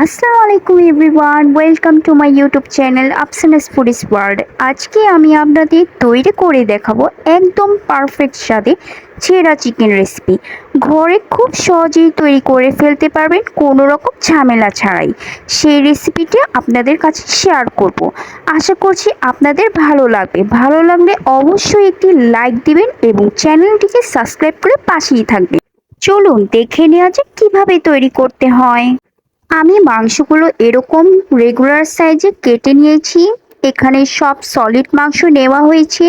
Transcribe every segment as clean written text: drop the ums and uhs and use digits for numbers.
আসসালামু আলাইকুম everyone, welcome to my YouTube channel Afsana's foodies world. আজকে আমি আপনাদের তৈরি করে দেখাবো একদম পারফেক্ট স্বাদে ছেঁড়া চিকেন রেসিপি। ঘরে খুব সহজেই তৈরি করে ফেলতে পারবেন কোনো রকম ঝামেলা ছাড়াই। সেই রেসিপিটা আপনাদের কাছে শেয়ার করব। আশা করছি আপনাদের ভালো লাগবে। ভালো লাগলে অবশ্যই একটি লাইক দিবেন এবং চ্যানেলটিকে সাবস্ক্রাইব করে পাশেই থাকবেন। চলুন দেখে নেওয়া যাক কীভাবে তৈরি করতে হয়। আমি মাংসগুলো এরকম রেগুলার সাইজে কেটে নিয়েছি। এখানে সব সলিড মাংস নেওয়া হয়েছে।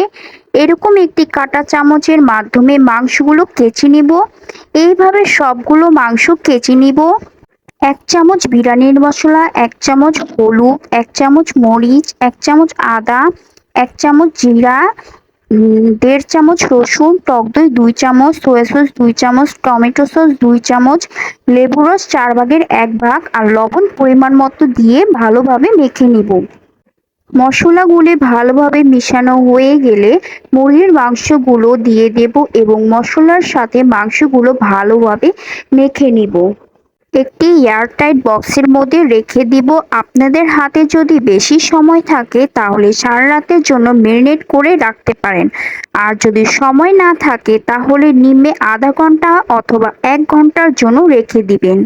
এরকম একটি কাঁটা চামচের মাধ্যমে মাংসগুলো কেচে নিব। এইভাবে সবগুলো মাংস কেচে নিব। 1 চামচ বিরিয়ানির মশলা, 1 চামচ হলুদ, 1 চামচ মরিচ, 1 চামচ আদা, 1 চামচ জিরা, 1.5 চামচ রসুন, টক দই 2 চামচ, সোয়া সস 2 চামচ, টমেটো সস 2 চামচ, লেবু রস 4 ভাগের 1 ভাগ আর লবণ পরিমাণ মতো দিয়ে ভালোভাবে মেখে নিব। মশলাগুলো ভালোভাবে মিশানো হয়ে গেলে মুরগির মাংসগুলো দিয়ে দেব এবং মশলার সাথে মাংসগুলো ভালোভাবে মেখে নিব। একটি এয়ারটাইট বক্সের মধ্যে রেখে দিব। আপনাদের হাতে যদি বেশি সময় থাকে তাহলে সারা রাতের জন্য ম্যারিনেট করে রাখতে পারেন। আর যদি সময় না থাকে তাহলে নিম্নে আধা ঘন্টা অথবা 1 ঘন্টার জন্য রেখে দিবেন।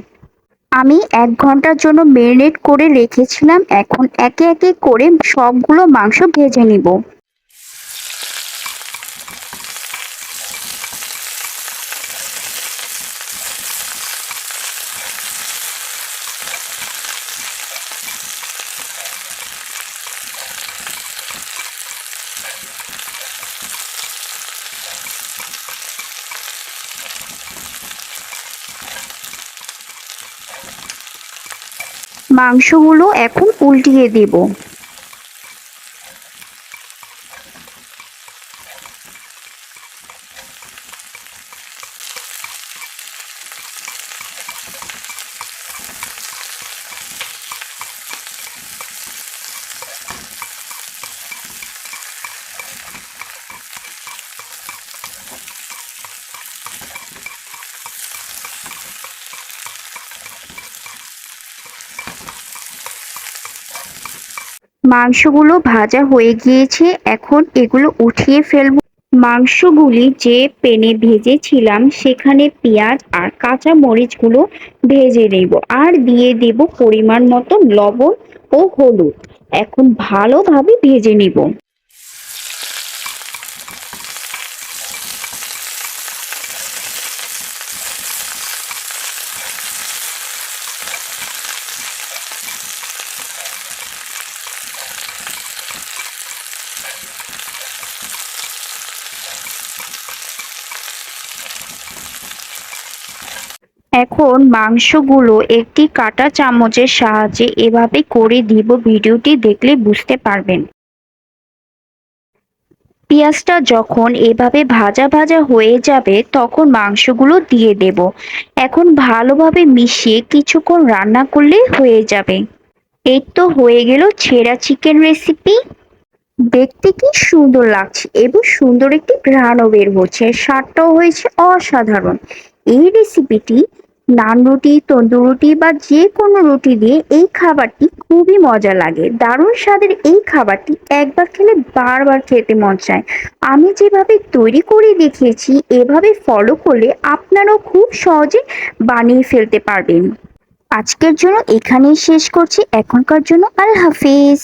আমি 1 ঘন্টার জন্য ম্যারিনেট করে রেখেছিলাম। এখন একে একে করে সবগুলো মাংস ভেজে নিব। মাংসগুলো এখন উল্টিয়ে দেব। মাংসগুলো ভাজা হয়ে গিয়েছে, এখন এগুলো উঠিয়ে ফেলবো। মাংসগুলি যে প্যানে ভেজেছিলাম সেখানে পেঁয়াজ আর কাঁচা মরিচগুলো ভেজে নেব আর দিয়ে দেব পরিমাণ মতো লবণ ও হলুদ। এখন ভালোভাবে ভেজে নিব। এখন মাংসগুলো একটি কাঁটা চামচের সাহায্যে এভাবে করে দিব। ভিডিওটি দেখলে বুঝতে পারবেন। পেঁয়াজটা যখন এভাবে ভাজা ভাজা হয়ে যাবে তখন মাংসগুলো দিয়ে দেব। এখন ভালোভাবে মিশিয়ে কিছুক্ষণ রান্না করলে হয়ে যাবে। এই তো হয়ে গেল ছেঁড়া চিকেন রেসিপি। দেখতে কি সুন্দর লাগছে এবং সুন্দর একটি ঘ্রাণও বের হচ্ছে। স্বাদটাও হয়েছে অসাধারণ। এই রেসিপিটি নান রুটি, তন্দুর রুটি বা যে কোনো রুটি দিয়ে এই খাবারটি খুবই মজা লাগে। দারুণ স্বাদের এই খাবারটি একবার খেলে বারবার খেতে মন চায়। আমি যেভাবে তৈরি করে দেখিয়েছি এভাবে ফলো করলে আপনারাও খুব সহজে বানিয়ে ফেলতে পারবেন। আজকের জন্য এখানেই শেষ করছি। এখনকার জন্য আল্লাহ হাফিজ।